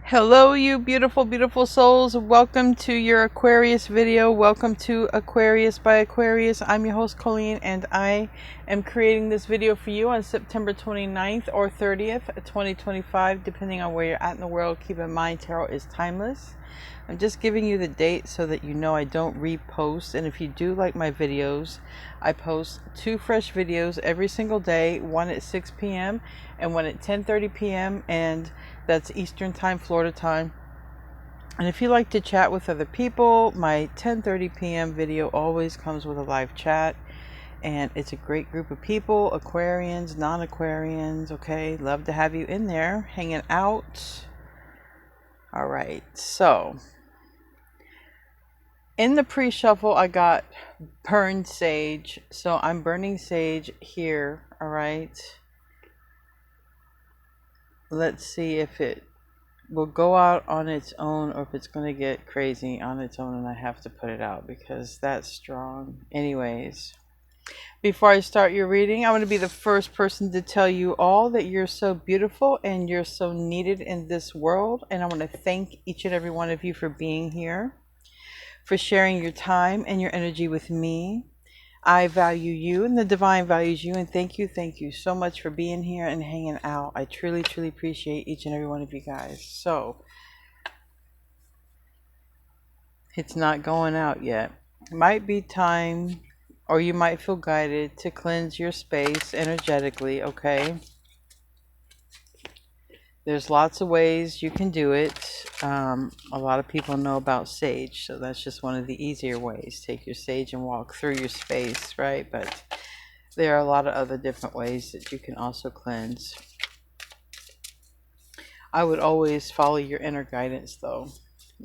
Hello, you beautiful, beautiful souls. Welcome to your Aquarius video. Welcome to Aquarius by Aquarius. I'm your host, Colleen, and I am creating this video for you on September 29th or 30th, 2025, depending on where you're at in the world. Keep in mind, tarot is timeless. I'm just giving you the date so that you know I don't repost. And if you do like my videos, I post 2 fresh videos every single day, one at 6 p.m. and one at 10:30 p.m. and that's Eastern time, Florida time. And if you like to chat with other people, my 10:30 p.m. video always comes with a live chat. And it's a great group of people, Aquarians, non-Aquarians, okay? Love to have you in there, hanging out. All right, so in the pre-shuffle, I got burned sage. So I'm burning sage here, all right? Let's see if it will go out on its own or if it's going to get crazy on its own and I have to put it out because that's strong. Anyways, before I start your reading, I want to be the first person to tell you all that you're so beautiful and you're so needed in this world. And I want to thank each and every one of you for being here, for sharing your time and your energy with me. I value you and the divine values you, and thank you so much for being here and hanging out. I truly appreciate each and every one of you guys. So it's not going out yet. Might be time, or you might feel guided to cleanse your space energetically, okay? There's lots of ways you can do it. A lot of people know about sage, so that's just one of the easier ways. Take your sage and walk through your space, right? But there are a lot of other different ways that you can also cleanse. I would always follow your inner guidance, though,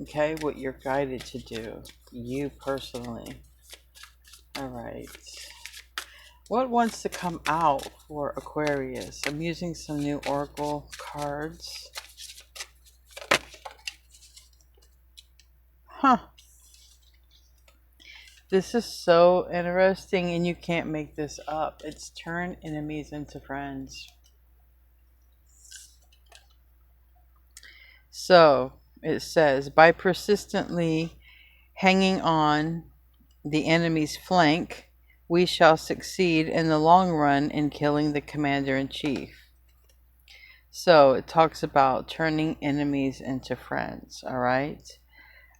okay? What you're guided to do, you personally. All right. What wants to come out for Aquarius? I'm using some new oracle cards. Huh. This is so interesting and you can't make this up. It's turn enemies into friends. So it says, by persistently hanging on the enemy's flank, we shall succeed in the long run in killing the commander-in-chief. So it talks about turning enemies into friends, all right?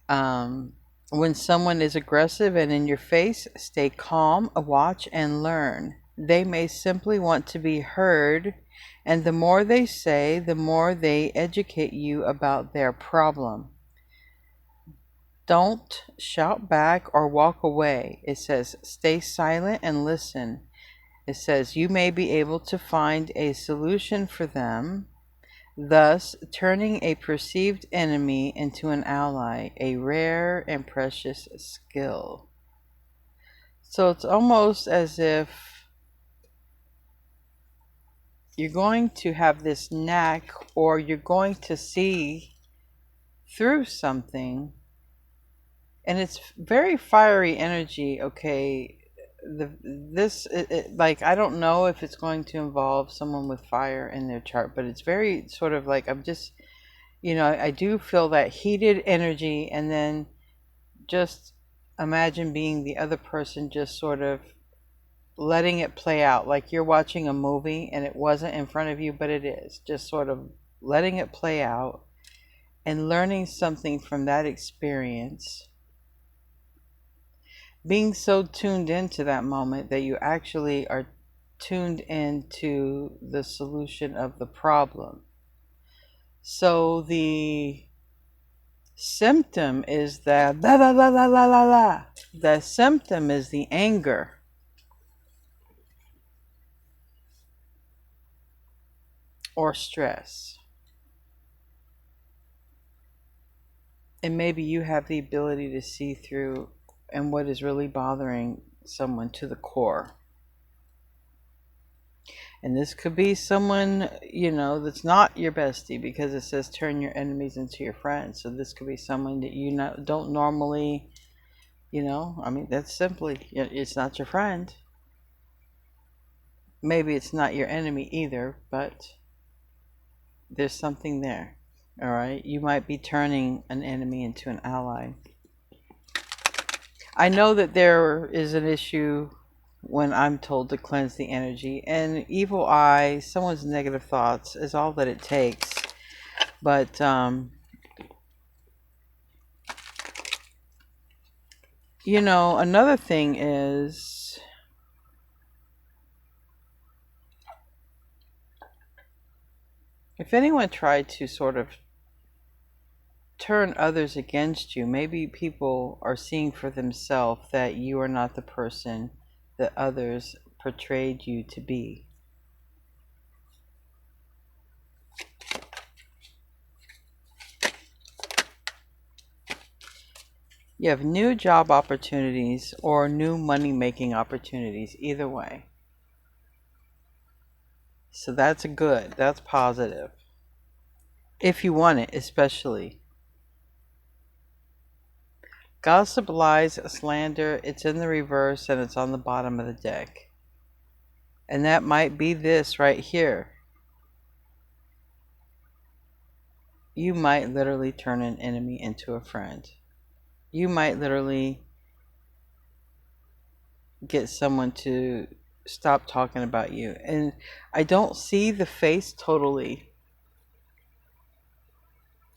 When someone is aggressive and in your face, stay calm, watch, and learn. They may simply want to be heard, and the more they say, the more they educate you about their problem. Don't shout back or walk away. It says, stay silent and listen. It says, you may be able to find a solution for them, thus turning a perceived enemy into an ally, a rare and precious skill. So it's almost as if you're going to have this knack, or you're going to see through something, and it's very fiery energy, okay? Like, I don't know if it's going to involve someone with fire in their chart, but it's very sort of like, I'm just, I do feel that heated energy, and then just imagine being the other person, just sort of letting it play out, like you're watching a movie and it wasn't in front of you, but it is, just sort of letting it play out and learning something from that experience, being so tuned into that moment that you actually are tuned into the solution of the problem. So the symptom is that la la la la la la la. The symptom is the anger. Or stress. And maybe you have the ability to see through and what is really bothering someone to the core. And this could be someone, that's not your bestie, because it says turn your enemies into your friends. So this could be someone that don't normally, that's simply, it's not your friend. Maybe it's not your enemy either, but there's something there. All right, you might be turning an enemy into an ally. I know that there is an issue when I'm told to cleanse the energy, and evil eye, someone's negative thoughts is all that it takes. But you know, another thing is, if anyone tried to sort of turn others against you, maybe people are seeing for themselves that you are not the person that others portrayed you to be. You have new job opportunities or new money-making opportunities, either way. So that's good. That's positive. If you want it, especially. Gossip, lies, slander, it's in the reverse and it's on the bottom of the deck. And that might be this right here. You might literally turn an enemy into a friend. You might literally get someone to stop talking about you. And I don't see the face totally.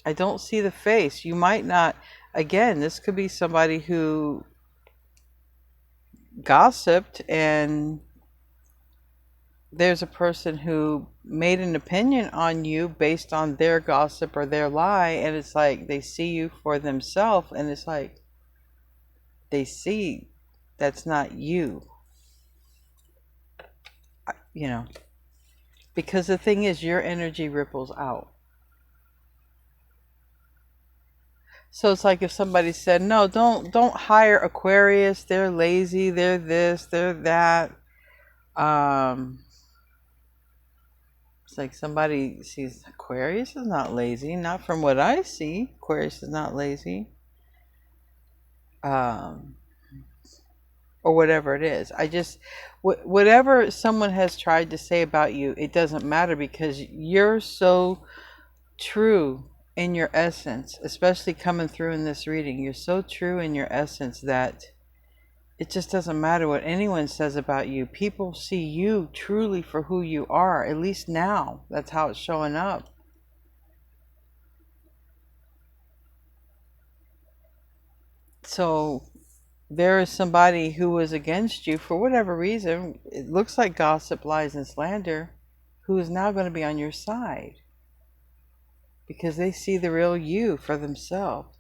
I don't see the face. You might not, again, this could be somebody who gossiped, and there's a person who made an opinion on you based on their gossip or their lie, and it's like they see you for themselves, and it's like they see that's not you. You know, because the thing is, your energy ripples out. So it's like if somebody said, no, don't hire Aquarius, they're lazy, they're this, they're that. It's like somebody sees Aquarius is not lazy. Not from what I see. Aquarius is not lazy. Or whatever it is. I just, whatever someone has tried to say about you, it doesn't matter, because you're so true in your essence, especially coming through in this reading. You're so true in your essence that it just doesn't matter what anyone says about you. People see you truly for who you are, at least now. That's how it's showing up. So there is somebody who was against you for whatever reason. It looks like gossip, lies, and slander, who is now going to be on your side because they see the real you for themselves.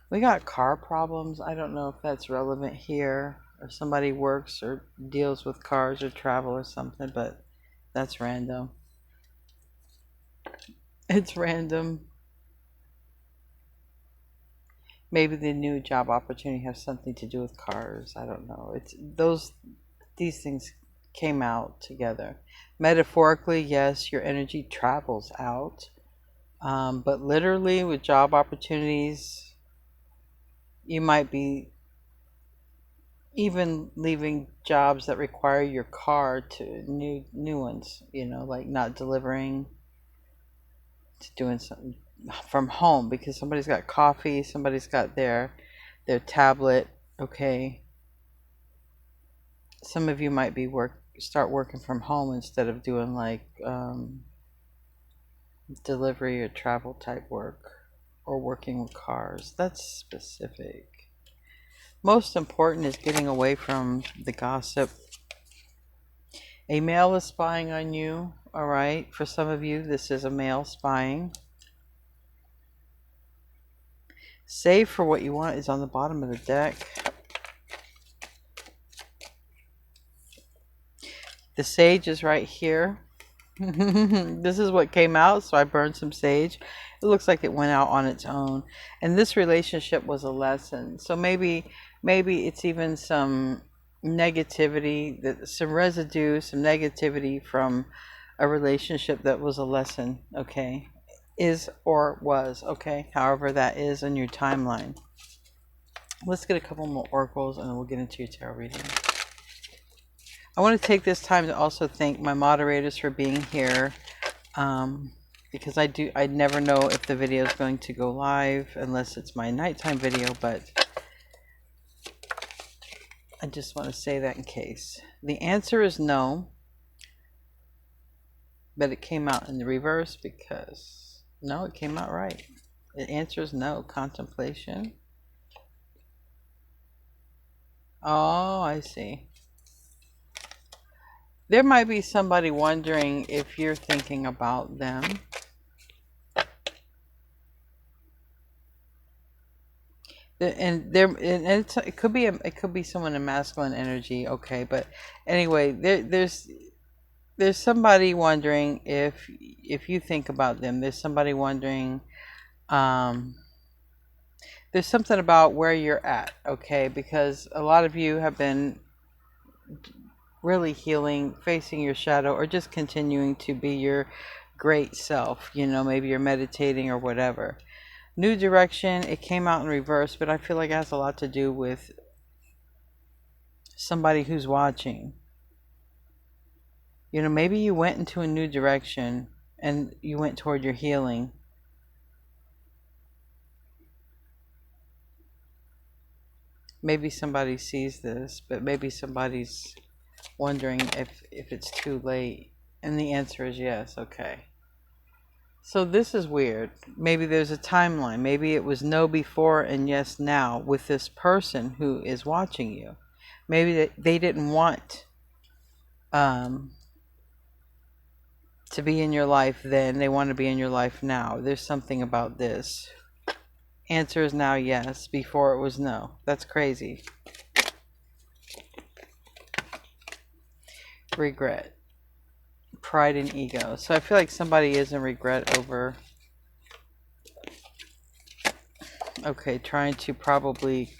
We got car problems. I don't know if that's relevant here, or somebody works or deals with cars or travel or something, but that's random. It's random. Maybe the new job opportunity has something to do with cars. I don't know. These things came out together. Metaphorically, yes, your energy travels out. But literally with job opportunities, you might be even leaving jobs that require your car to new ones, you know, like not delivering, to doing something from home because somebody's got coffee, somebody's got their tablet. Okay, some of you might be start working from home instead of doing like delivery or travel type work, or working with cars. That's specific. Most important is getting away from the gossip. A male is spying on you. All right, for some of you this is a male spying. Save for what you want is on the bottom of the deck. The sage is right here. This is what came out, so I burned some sage. It looks like it went out on its own. And this relationship was a lesson. So maybe it's even some negativity, some residue, some negativity from a relationship that was a lesson, okay? Is or was, okay? However that is in your timeline. Let's get a couple more oracles and then we'll get into your tarot reading. I want to take this time to also thank my moderators for being here. because I never know if the video is going to go live unless it's my nighttime video, but I just want to say that in case. The answer is no, but it came out in the reverse because, no, it came out right. The answer is no, contemplation. Oh, I see. There might be somebody wondering if you're thinking about them. It could be someone in masculine energy, okay, but anyway, there's somebody wondering if you think about them. There's somebody wondering, there's something about where you're at, okay, because a lot of you have been really healing, facing your shadow, or just continuing to be your great self. You know, maybe you're meditating or whatever. New direction, it came out in reverse, but I feel like it has a lot to do with somebody who's watching. You know, maybe you went into a new direction and you went toward your healing. Maybe somebody sees this, but maybe somebody's wondering if it's too late. And the answer is yes, okay. So this is weird. Maybe there's a timeline. Maybe it was no before and yes now with this person who is watching you. Maybe they didn't want to be in your life then. They want to be in your life now. There's something about this. Answer is now yes. Before it was no. That's crazy. Regret. Pride and ego. So I feel like somebody is in regret over, okay, trying to probably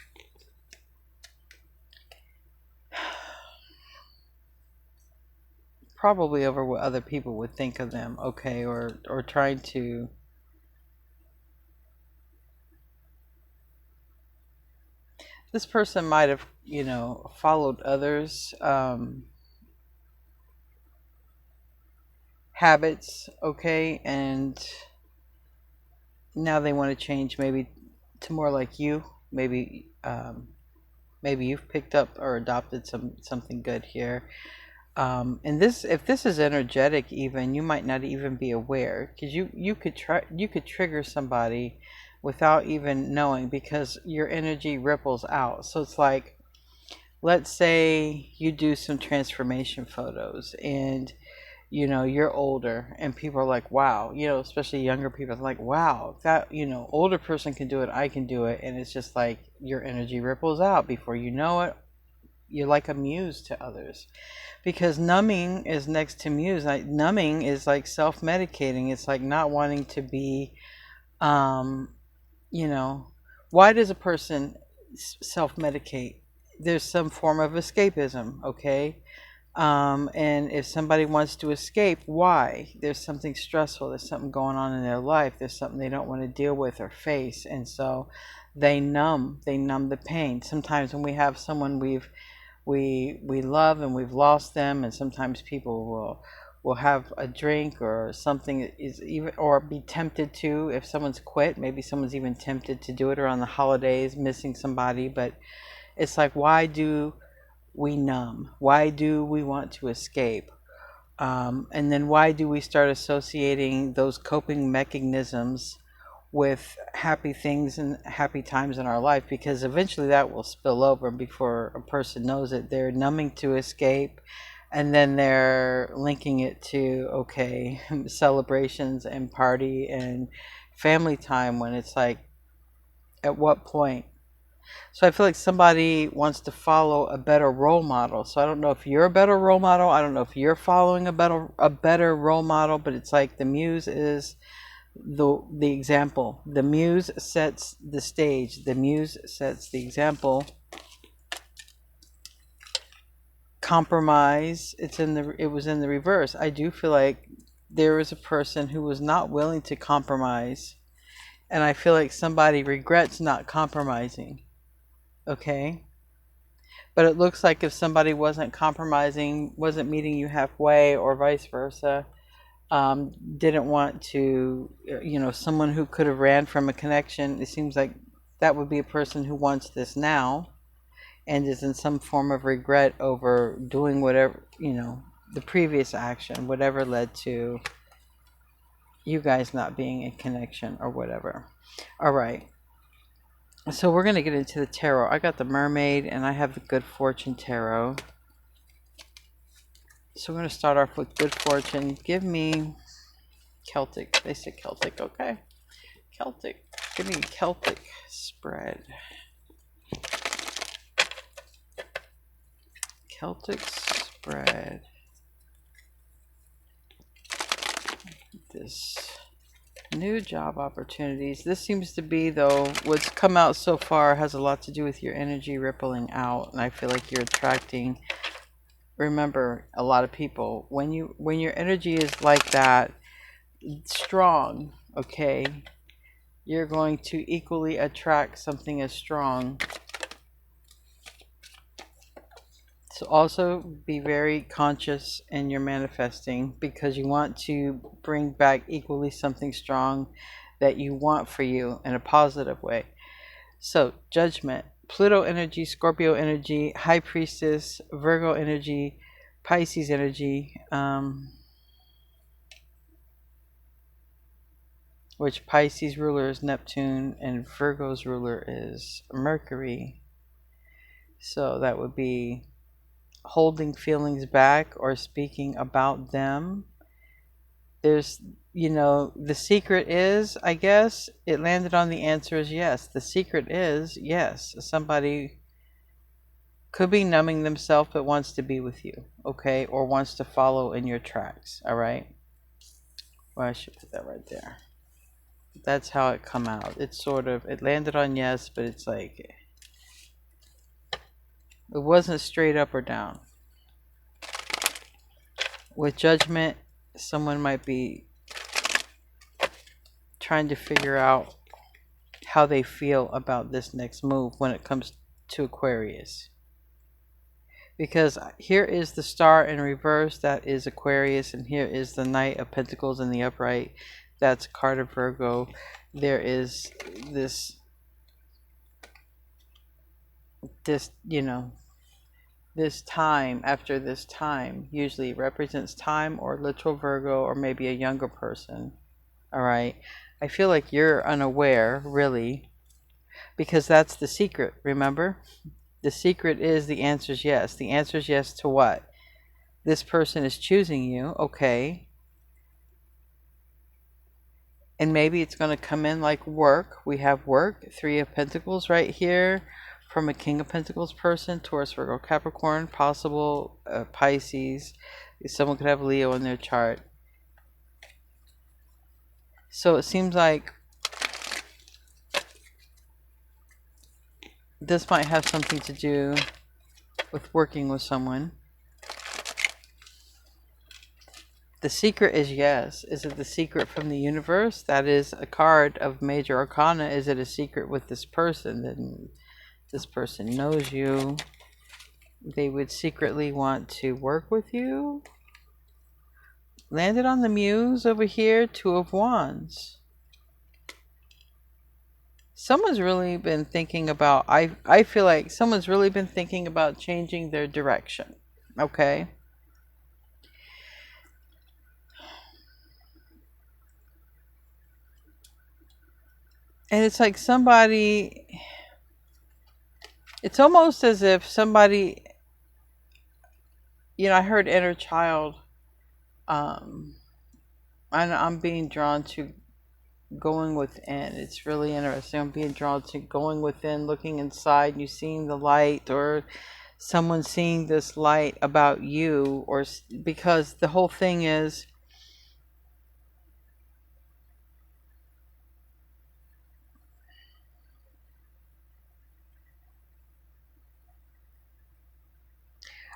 over what other people would think of them, okay, or trying to this person might have, you know, followed others habits, okay, and now they want to change maybe to more like you. Maybe maybe you've picked up or adopted something good here. And this, if this is energetic, even you might not even be aware, because you could trigger somebody without even knowing, because your energy ripples out. So it's like, let's say you do some transformation photos and you know you're older and people are like, wow, you know, especially younger people are like, wow, that, you know, older person can do it, I can do it. And it's just like your energy ripples out. Before you know it, you're like a muse to others, because numbing is next to muse. Like, numbing is like self-medicating. It's like not wanting to be, you know, why does a person self-medicate? There's some form of escapism, okay? And if somebody wants to escape, why? There's something stressful, there's something going on in their life, there's something they don't want to deal with or face, and so they numb the pain. Sometimes when we have someone we love and we've lost them, and sometimes people will have a drink or something, is even, or be tempted to, if someone's quit, maybe someone's even tempted to do it around the holidays, missing somebody. But it's like, why do we numb? Why do we want to escape? And then why do we start associating those coping mechanisms with happy things and happy times in our life? Because eventually that will spill over. Before a person knows it, they're numbing to escape, and then they're linking it to, okay, celebrations and party and family time, when it's like, at what point? So I feel like somebody wants to follow a better role model. So I don't know if you're a better role model. I don't know if you're following a better role model, but it's like the muse is the example. The muse sets the stage. The muse sets the example. Compromise. It was in the reverse. I do feel like there was a person who was not willing to compromise, and I feel like somebody regrets not compromising. Okay, but it looks like if somebody wasn't compromising, wasn't meeting you halfway, or vice versa, didn't want to, someone who could have ran from a connection. It seems like that would be a person who wants this now and is in some form of regret over doing whatever, the previous action, whatever led to you guys not being in connection or whatever. All right. So we're going to get into the tarot. I got the Mermaid and I have the Good Fortune Tarot. So we're going to start off with Good Fortune. Give me Celtic. They said Celtic. Okay. Celtic. Give me Celtic spread. Celtic spread. This new job opportunities. This seems to be, though, what's come out so far has a lot to do with your energy rippling out, and I feel like you're attracting. Remember, a lot of people, when your energy is like that, strong, okay, you're going to equally attract something as strong. So also be very conscious in your manifesting, because you want to bring back equally something strong that you want for you in a positive way. So Judgment, Pluto energy, Scorpio energy, High Priestess, Virgo energy, Pisces energy, which Pisces ruler is Neptune and Virgo's ruler is Mercury. So that would be holding feelings back or speaking about them. There's, the secret is, I guess, it landed on the answer is yes. The secret is yes. Somebody could be numbing themselves but wants to be with you, okay? Or wants to follow in your tracks, all right? Well, I should put that right there. That's how it come out. It's sort of, it landed on yes, but it's like, it wasn't straight up or down. With Judgment, someone might be trying to figure out how they feel about this next move when it comes to Aquarius. Because here is the Star in reverse, that is Aquarius, and here is the Knight of Pentacles in the upright, that's a card of Virgo. There is this, this time, after this time, usually represents time or literal Virgo or maybe a younger person. All right. I feel like you're unaware, really, because that's the secret, remember? The secret is the answer is yes. The answer is yes to what? This person is choosing you, okay. And maybe it's going to come in like work. We have work, Three of Pentacles right here, from a King of Pentacles person, Taurus, Virgo, Capricorn, possible Pisces. Someone could have Leo in their chart. So it seems like this might have something to do with working with someone. The secret is yes. Is it the secret from the universe? That is a card of major arcana. Is it a secret with this person? Then this person knows you. They would secretly want to work with you. Landed on the Muse over here, Two of Wands. Someone's really been thinking about, I feel like someone's really been thinking about changing their direction. Okay? And it's like somebody, it's almost as if somebody, I heard inner child. I'm being drawn to going within. It's really interesting. I'm being drawn to going within, looking inside, and you seeing the light, or someone seeing this light about you, or because the whole thing is,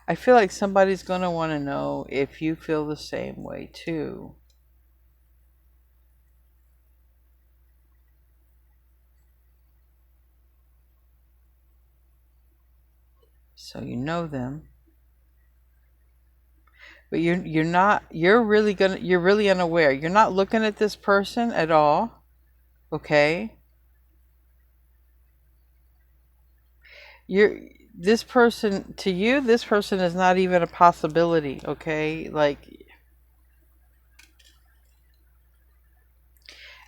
I feel like somebody's going to want to know if you feel the same way too. So you know them. But you're really unaware. You're not looking at this person at all. Okay? This person, to you, this person is not even a possibility, okay? Like,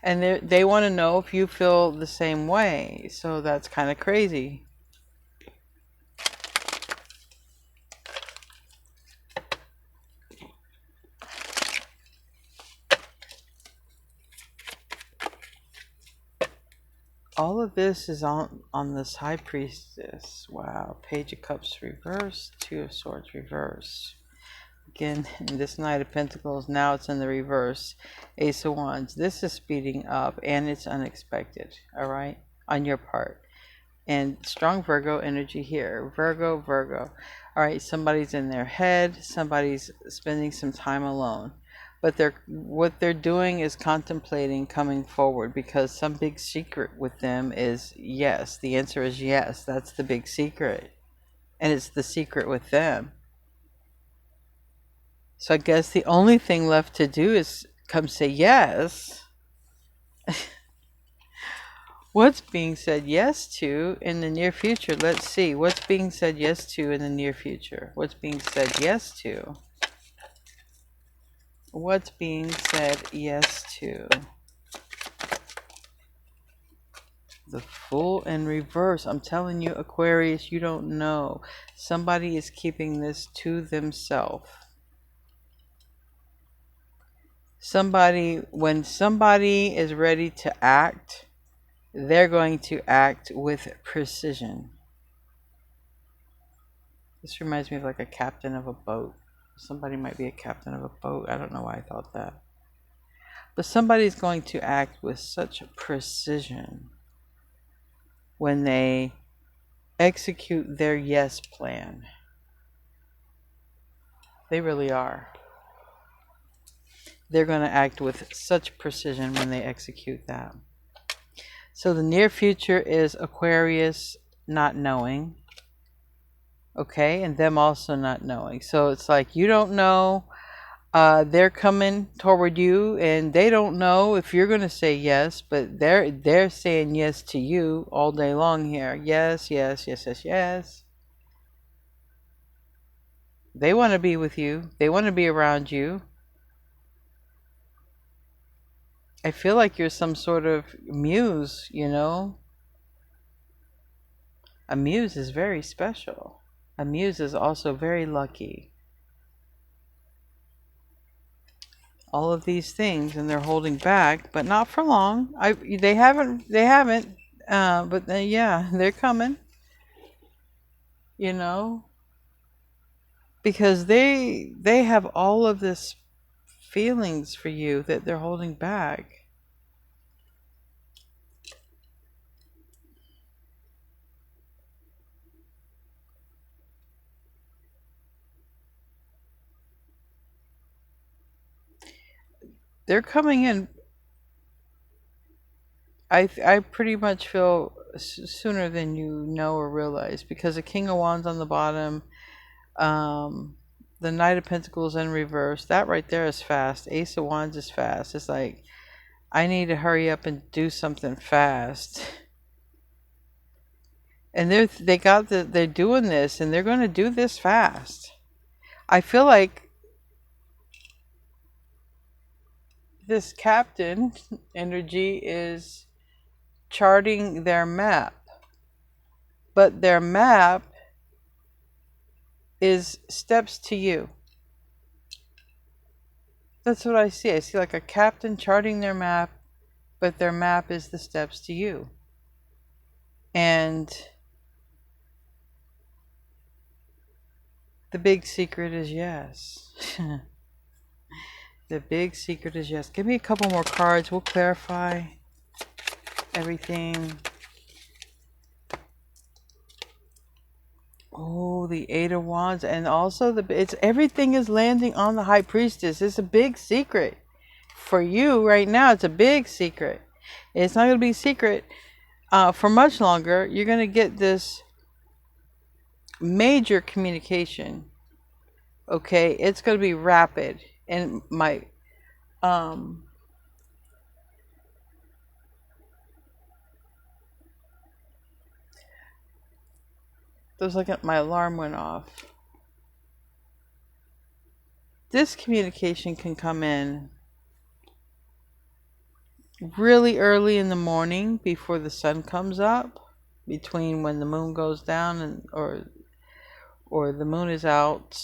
and they want to know if you feel the same way. So that's kind of crazy. All of this is on this High Priestess. Wow. Page of Cups reverse, Two of Swords reverse. Again, in this Knight of Pentacles, now it's in the reverse. Ace of Wands. This is speeding up, and it's unexpected, all right, on your part. And strong Virgo energy here. Virgo, Virgo. All right, somebody's in their head. Somebody's spending some time alone. But what they're doing is contemplating coming forward, because some big secret with them is yes. The answer is yes. That's the big secret. And it's the secret with them. So I guess the only thing left to do is come say yes. What's being said yes to in the near future? Let's see. What's being said yes to in the near future? What's being said yes to? What's being said yes to? The Fool in reverse. I'm telling you, Aquarius, you don't know. Somebody is keeping this to themselves. When somebody is ready to act, they're going to act with precision. This reminds me of like a captain of a boat. Somebody might be a captain of a boat. I don't know why I thought that. But somebody's going to act with such precision when they execute their yes plan. They really are. They're going to act with such precision when they execute that. So the near future is Aquarius not knowing. Okay, and them also not knowing. So it's like you don't know. They're coming toward you, and they don't know if you're going to say yes, but they're saying yes to you all day long here. Yes, yes, yes, yes, yes. They want to be with you. They want to be around you. I feel like you're some sort of muse, you know. A muse is very special. A muse is also very lucky. All of these things, and they're holding back, but not for long. They haven't. But yeah, they're coming. You know, because they have all of this feelings for you that they're holding back. They're coming in. I pretty much feel sooner than you know or realize, because the King of Wands on the bottom, the Knight of Pentacles in reverse, that right there is fast. Ace of Wands is fast. It's like, I need to hurry up and do something fast. And they're doing this, and they're going to do this fast. I feel like this captain energy is charting their map, but their map is steps to you. That's what I see. I see like a captain charting their map, but their map is the steps to you. And the big secret is yes. The big secret is yes. Give me a couple more cards. We'll clarify everything. Oh, the Eight of Wands, and also everything is landing on the High Priestess. It's a big secret for you right now. It's a big secret. It's not going to be a secret for much longer. You're going to get this major communication Okay, it's going to be rapid. And my there's like my alarm went off. This communication can come in really early in the morning before the sun comes up, between when the moon goes down and or the moon is out,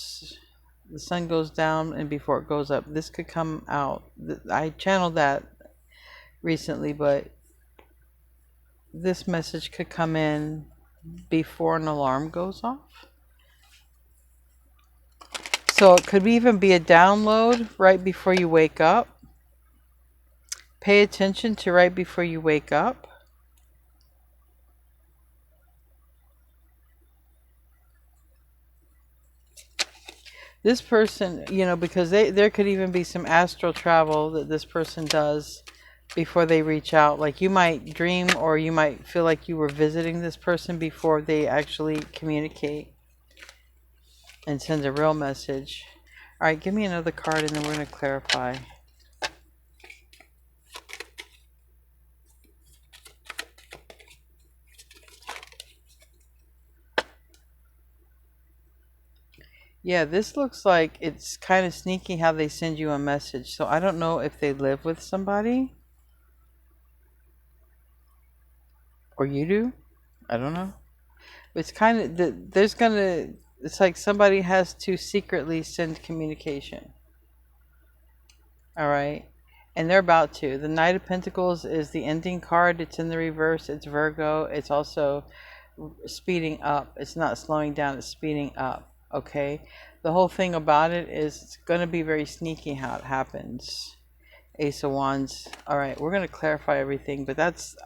the sun goes down and before it goes up. This could come out. I channeled that recently, but this message could come in before an alarm goes off. So it could even be a download right before you wake up. Pay attention to right before you wake up. This person, you know, because there could even be some astral travel that this person does before they reach out. Like you might dream or you might feel like you were visiting this person before they actually communicate and send a real message. All right, give me another card and then we're going to clarify. Yeah, this looks like it's kind of sneaky how they send you a message. So I don't know if they live with somebody. Or you do. I don't know. It's kind of, there's going to, it's like somebody has to secretly send communication. All right. And they're about to. The Knight of Pentacles is the ending card. It's in the reverse. It's Virgo. It's also speeding up. It's not slowing down. It's speeding up. Okay. The whole thing about it is it's going to be very sneaky how it happens. Ace of Wands. All right. We're going to clarify everything. But that's,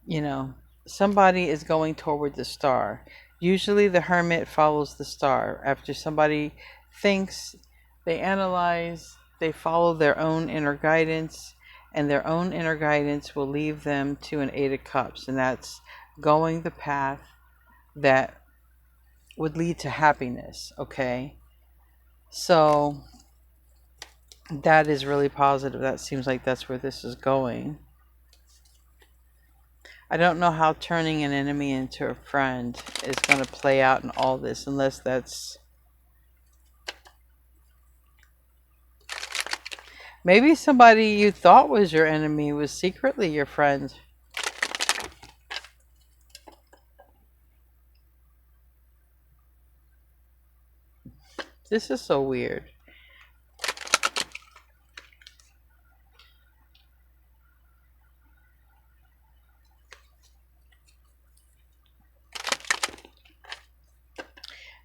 you know, somebody is going toward the star. Usually the Hermit follows the star. After somebody thinks, they analyze, they follow their own inner guidance, and their own inner guidance will lead them to an Eight of Cups, and that's going the path that would lead to happiness. Okay, so that is really positive. That seems like that's where this is going. I don't know how turning an enemy into a friend is going to play out in all this, unless that's maybe somebody you thought was your enemy was secretly your friend. This is so weird.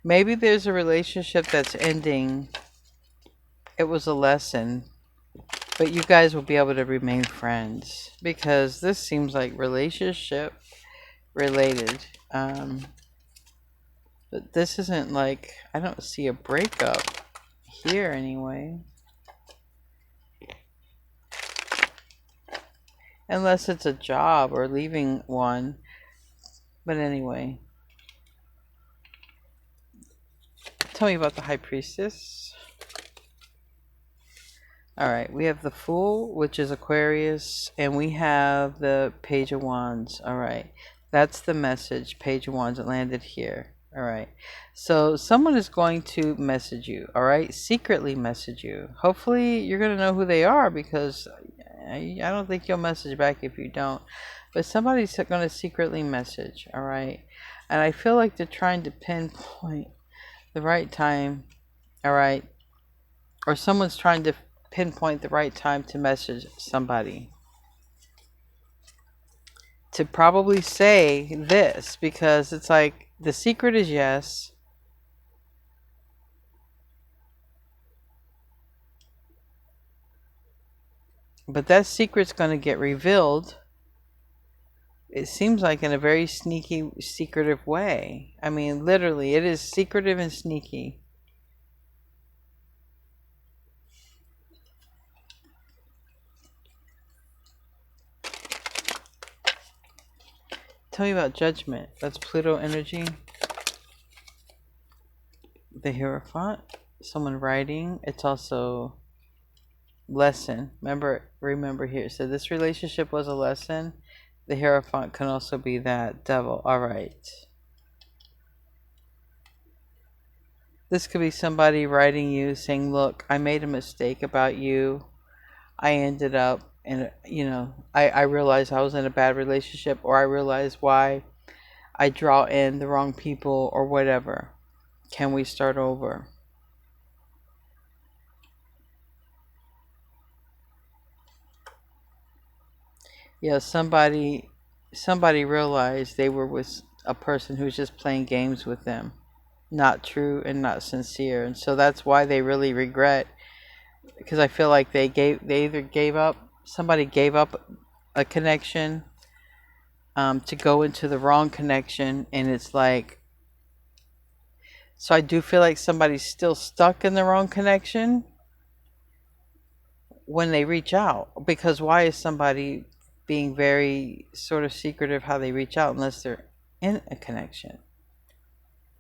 Maybe there's a relationship that's ending. It was a lesson. But you guys will be able to remain friends. Because this seems like relationship related. But this isn't like, I don't see a breakup here anyway. Unless it's a job or leaving one. But anyway. Tell me about the High Priestess. Alright, we have the Fool, which is Aquarius. And we have the Page of Wands. Alright, that's the message. Page of Wands, it landed here. Alright, so someone is going to message you. Alright, secretly message you. Hopefully you're going to know who they are, because I don't think you'll message back if you don't. But somebody's going to secretly message. Alright, and I feel like they're trying to pinpoint the right time. Alright, or someone's trying to pinpoint the right time to message somebody. To probably say this, because it's like the secret is yes. But that secret's going to get revealed. It seems like in a very sneaky, secretive way. I mean, literally, it is secretive and sneaky. Tell me about Judgment. That's Pluto energy. The Hierophant. someone writing. It's also lesson. Remember here. So this relationship was a lesson. The Hierophant can also be that devil. All right. This could be somebody writing you saying, look, I made a mistake about you. I ended up in, I realized I was in a bad relationship, or I realized why I draw in the wrong people or whatever. Can we start over? Yeah, somebody realized they were with a person who's just playing games with them. Not true and not sincere. And so that's why they really regret, because I feel like they either gave up, somebody gave up a connection to go into the wrong connection, and it's like, so I do feel like somebody's still stuck in the wrong connection when they reach out, because why is somebody being very sort of secretive how they reach out unless they're in a connection?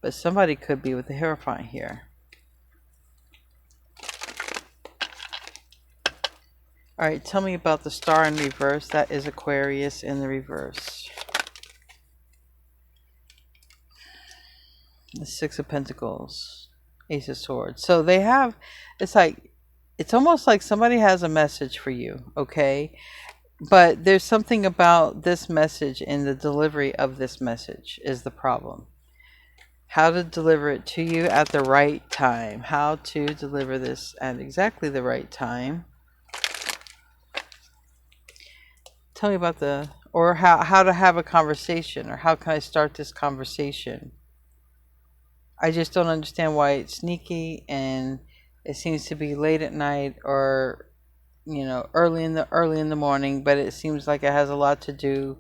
But somebody could be with the Hierophant here. All right, tell me about the star in reverse. That is Aquarius in the reverse. The Six of Pentacles, Ace of Swords. So they have, it's almost like somebody has a message for you, okay? But there's something about this message and the delivery of this message is the problem. How to deliver it to you at the right time. How to deliver this at exactly the right time. Tell me about or how to have a conversation, or how can I start this conversation? I just don't understand why it's sneaky, and it seems to be late at night, or early in the morning, but it seems like it has a lot to do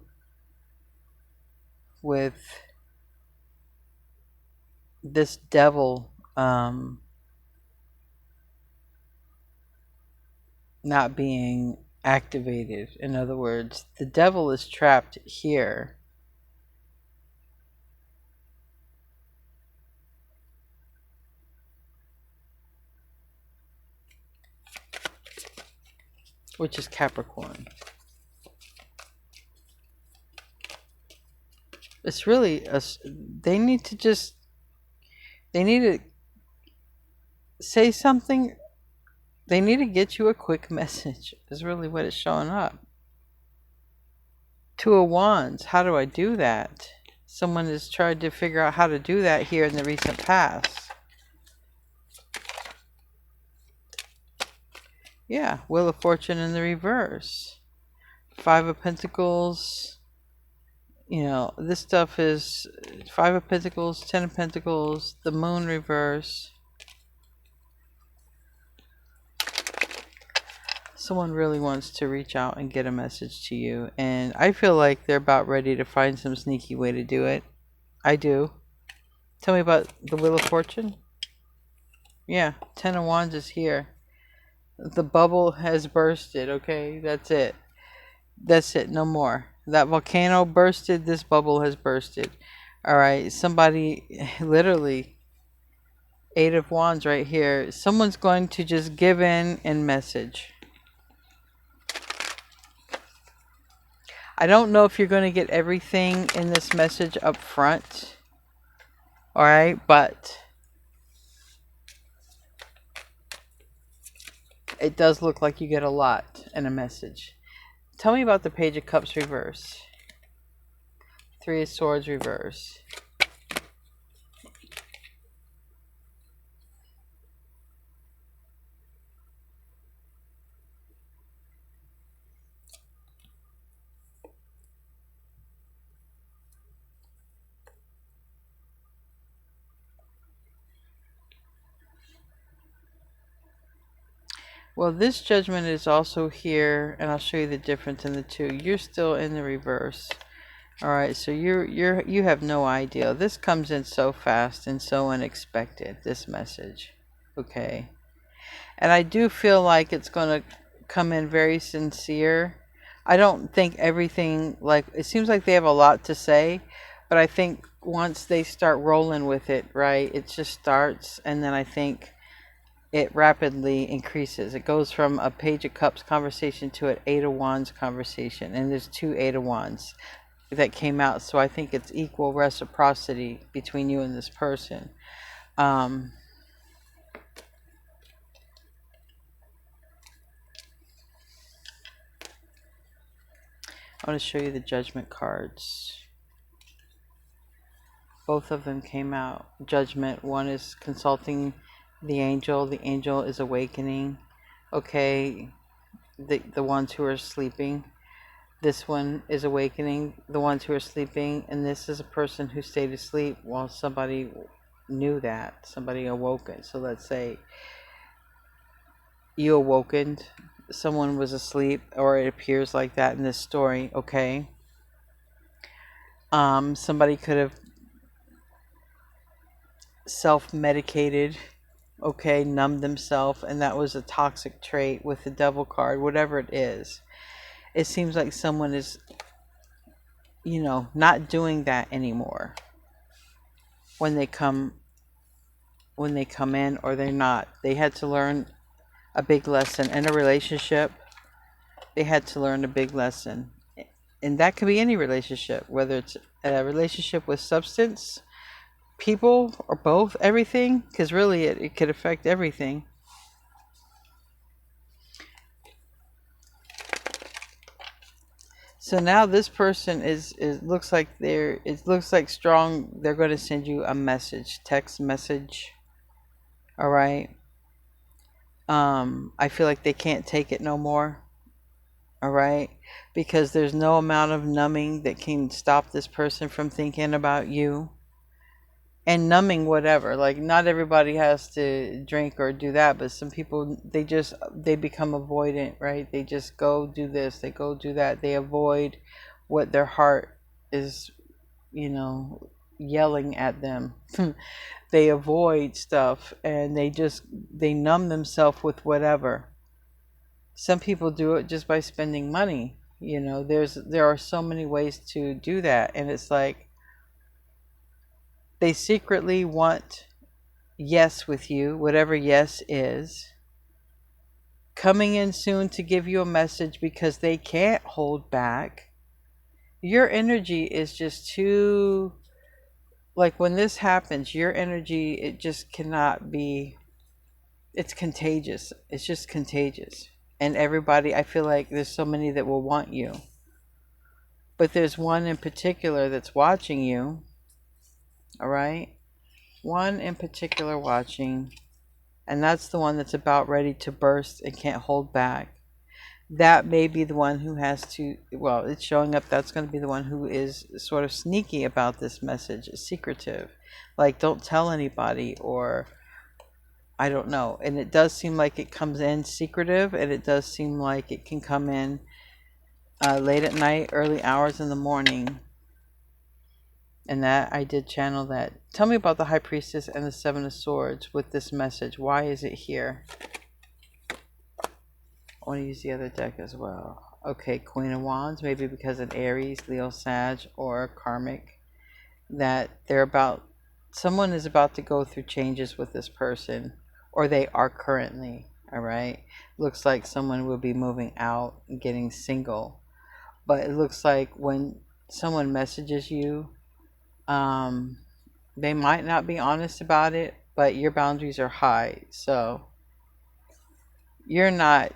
with this devil not being activated. In other words, the devil is trapped here. Which is Capricorn. It's really they need to say something. They need to get you a quick message, is really what is showing up. Two of Wands. How do I do that? Someone has tried to figure out how to do that here in the recent past. Yeah, Wheel of Fortune in the reverse. Five of Pentacles. This stuff is Five of Pentacles, Ten of Pentacles, the Moon reverse. Someone really wants to reach out and get a message to you, and I feel like they're about ready to find some sneaky way to do it. I do. Tell me about the Wheel of Fortune. Yeah, Ten of Wands is here. The bubble has bursted, okay? That's it. That's it, no more. That volcano bursted, this bubble has bursted. Alright, somebody, literally, Eight of Wands right here. Someone's going to just give in and message. I don't know if you're going to get everything in this message up front. Alright, but it does look like you get a lot in a message. Tell me about the Page of Cups reverse. Three of Swords reverse. Well, this Judgment is also here, and I'll show you the difference in the two. You're still in the reverse. Alright, so you have no idea. This comes in so fast and so unexpected, this message. Okay. And I do feel like it's going to come in very sincere. I don't think everything, it seems like they have a lot to say, but I think once they start rolling with it, right, it just starts, and then I think it rapidly increases. It goes from a Page of Cups conversation to an Eight of Wands conversation. And there's two Eight of Wands that came out. So I think it's equal reciprocity between you and this person. I want to show you the Judgment cards. Both of them came out. Judgment. One is consulting the angel. The angel is awakening. Okay. The ones who are sleeping. This one is awakening the ones who are sleeping. And this is a person who stayed asleep while somebody knew that. Somebody awoken. So let's say you awakened. Someone was asleep, or it appears like that in this story. Okay. Somebody could have self-medicated, okay, numbed themselves, and that was a toxic trait with the Devil card. Whatever it is, it seems like someone is, you know, not doing that anymore when they come in, or they're not. They had to learn a big lesson in a relationship. They had to learn a big lesson, and that could be any relationship, whether it's a relationship with substance, people, or both, everything, because really it could affect everything. So now this person is looks like it looks like strong. They're going to send you a message, text message. All right. I feel like they can't take it no more. All right, because there's no amount of numbing that can stop this person from thinking about you. And numbing whatever, like not everybody has to drink or do that, but some people, they become avoidant, right? They just go do this, they go do that, they avoid what their heart is, you know, yelling at them. They avoid stuff, and they numb themselves with whatever. Some people do it just by spending money, you know. There are so many ways to do that, and it's like they secretly want yes with you, whatever yes is, coming in soon to give you a message because they can't hold back. Your energy is just too, like when this happens, your energy, it just cannot be, it's contagious. It's just contagious. And everybody, I feel like there's so many that will want you. But there's one in particular that's watching you. All right? One in particular watching, and that's the one that's about ready to burst and can't hold back. That may be the one who has to, well, it's showing up, that's going to be the one who is sort of sneaky about this message, secretive, like don't tell anybody, or I don't know. And it does seem like it comes in secretive, and it does seem like it can come in late at night, early hours in the morning. And that, I did channel that. Tell me about the High Priestess and the Seven of Swords with this message. Why is it here? I want to use the other deck as well. Okay, Queen of Wands. Maybe because of Aries, Leo, Sag, or Karmic. That someone is about to go through changes with this person. Or they are currently. Alright? Looks like someone will be moving out and getting single. But it looks like when someone messages you, they might not be honest about it, but your boundaries are high, so you're not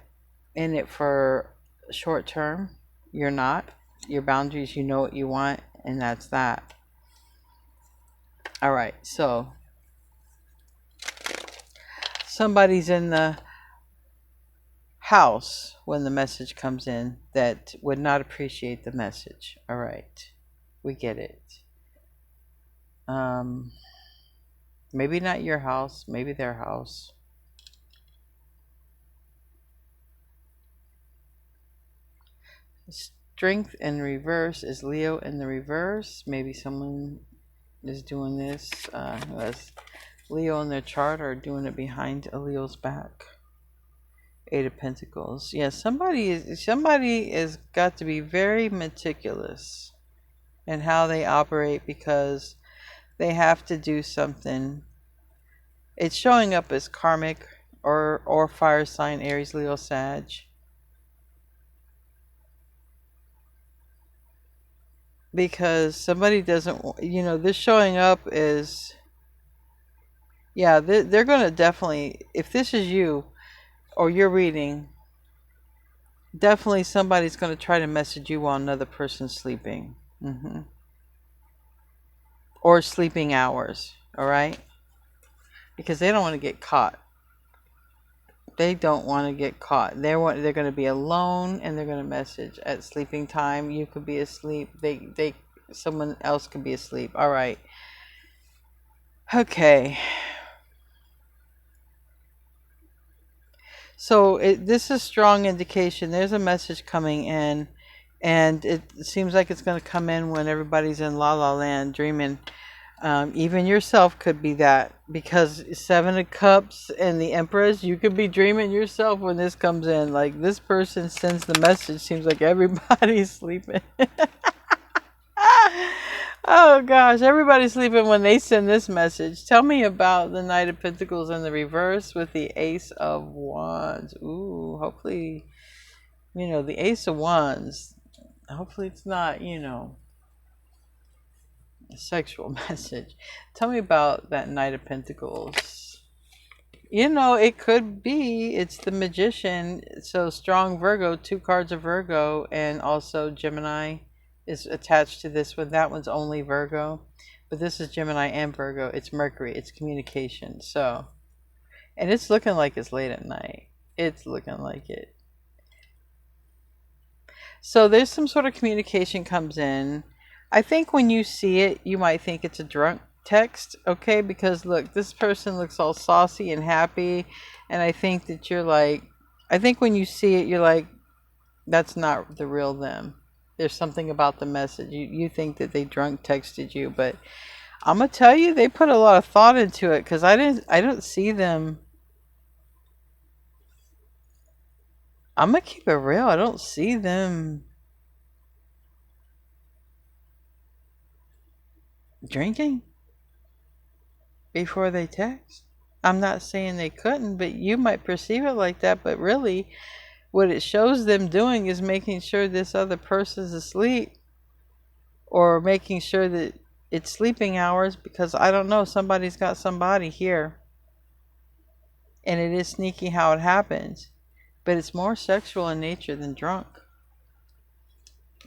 in it for short term. You're not. Your boundaries, you know what you want, and that's that. All right, so somebody's in the house when the message comes in that would not appreciate the message. All right, we get it. Maybe not your house, maybe their house. Strength in reverse is Leo in the reverse. Maybe someone is doing this who has Leo in their chart, or doing it behind a Leo's back. Eight of Pentacles. Yeah, somebody is got to be very meticulous in how they operate, because they have to do something. It's showing up as karmic, or fire sign, Aries, Leo, Sag. Because somebody doesn't, you know, this showing up is, yeah, they're going to definitely, if this is you or you're reading, definitely somebody's going to try to message you while another person's sleeping. Or sleeping hours, all right? Because they don't want to get caught. They don't want to get caught. They're going to be alone, and they're going to message at sleeping time. You could be asleep. Someone else could be asleep. All right. Okay. So this is strong indication. There's a message coming in, and it seems like it's going to come in when everybody's in la la land dreaming. Even yourself could be that, because Seven of Cups and the Empress, you could be dreaming yourself when this comes in. Like, this person sends the message, seems like everybody's sleeping. Oh gosh, everybody's sleeping when they send this message. Tell me about the Knight of Pentacles in the reverse with the Ace of Wands. Ooh, hopefully, you know, the Ace of Wands, hopefully it's not, you know, a sexual message. Tell me about that Knight of Pentacles. You know, it could be, it's the Magician. So strong Virgo, 2 cards of Virgo, and also Gemini is attached to this one. That one's only Virgo, but this is Gemini and Virgo. It's Mercury, it's communication. So, and it's looking like it's late at night. It's looking like it. So there's some sort of communication comes in. I think when you see it, you might think it's a drunk text, okay? Because look, this person looks all saucy and happy, and I think that you're like, I think when you see it, you're like, that's not the real them. There's something about the message. You think that they drunk texted you, but I'm gonna tell you, they put a lot of thought into it, because I don't see them. I'm gonna keep it real. I don't see them drinking before they text. I'm not saying they couldn't, but you might perceive it like that. But really, what it shows them doing is making sure this other person's asleep, or making sure that it's sleeping hours, because I don't know, somebody's got somebody here. And it is sneaky how it happens, but it's more sexual in nature than drunk.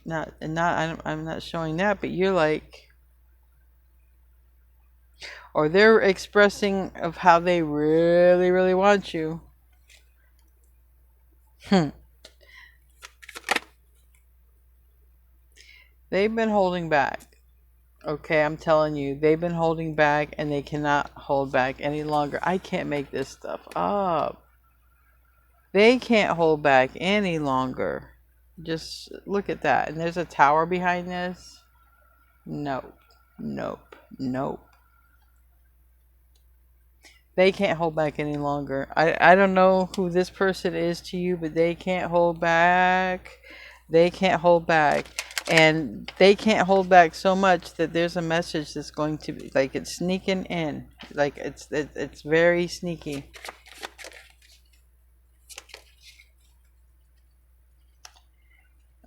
I'm not showing that, but you're like, or they're expressing of how they really, really want you. They've been holding back. Okay, I'm telling you, they've been holding back, and they cannot hold back any longer. I can't make this stuff up. They can't hold back any longer. Just look at that. And there's a tower behind this. Nope. Nope. Nope. They can't hold back any longer. I don't know who this person is to you, but they can't hold back. They can't hold back. And they can't hold back so much that there's a message that's going to be, like, it's sneaking in. Like, it's very sneaky.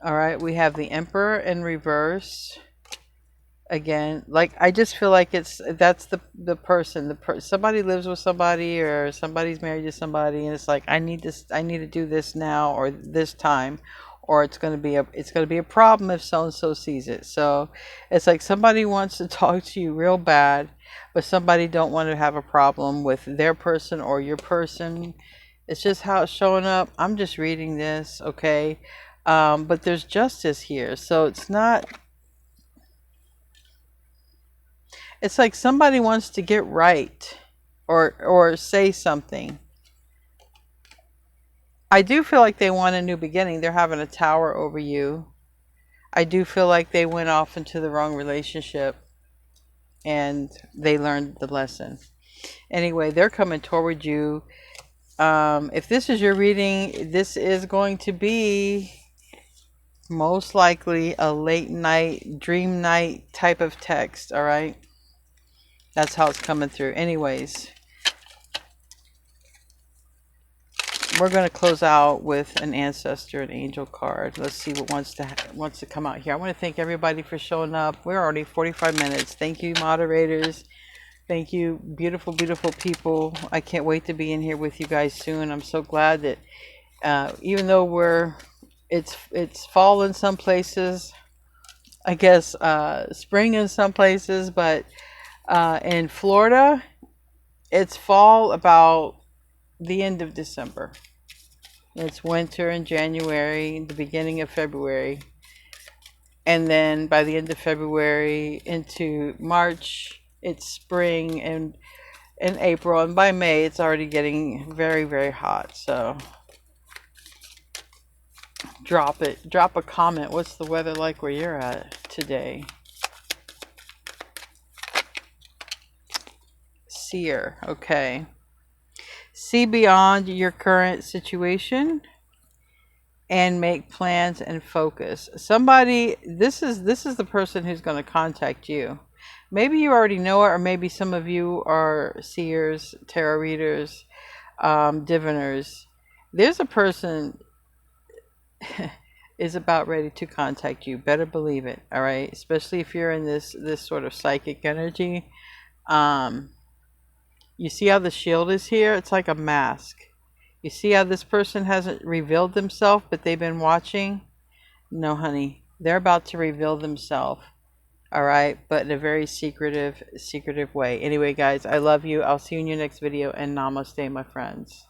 All right, we have the Emperor in reverse. Again, like, I just feel like that's the person, somebody lives with somebody, or somebody's married to somebody, and it's like, I need to do this now, or this time, or it's going to be a problem if so and so sees it. So it's like somebody wants to talk to you real bad, but somebody don't want to have a problem with their person or your person. It's just how it's showing up. I'm just reading this, okay? But there's justice here, so it's not. It's like somebody wants to get right, or say something. I do feel like they want a new beginning. They're having a tower over you. I do feel like they went off into the wrong relationship, and they learned the lesson. Anyway, they're coming toward you. If this is your reading, this is going to be most likely a late night, dream night type of text, all right? That's how it's coming through. Anyways, we're going to close out with an ancestor and angel card. Let's see what wants to come out here. I want to thank everybody for showing up. We're already 45 minutes. Thank you, moderators. Thank you, beautiful, beautiful people. I can't wait to be in here with you guys soon. I'm so glad that even though it's fall in some places, I guess spring in some places, but in Florida, it's fall about the end of December. It's winter in January, the beginning of February. And then by the end of February into March, it's spring and in April. And by May, it's already getting very, very hot. So drop it. Drop a comment. What's the weather like where you're at today? Seer. Okay. See beyond your current situation and make plans and focus. Somebody, this is the person who's going to contact you. Maybe you already know it, or maybe some of you are seers, tarot readers, diviners. There's a person is about ready to contact you. Better believe it. All right, especially if you're in this sort of psychic energy. You see how the shield is here? It's like a mask. You see how this person hasn't revealed themselves, but they've been watching? No, honey. They're about to reveal themselves. All right, but in a very secretive way. Anyway, guys, I love you. I'll see you in your next video, and namaste, my friends.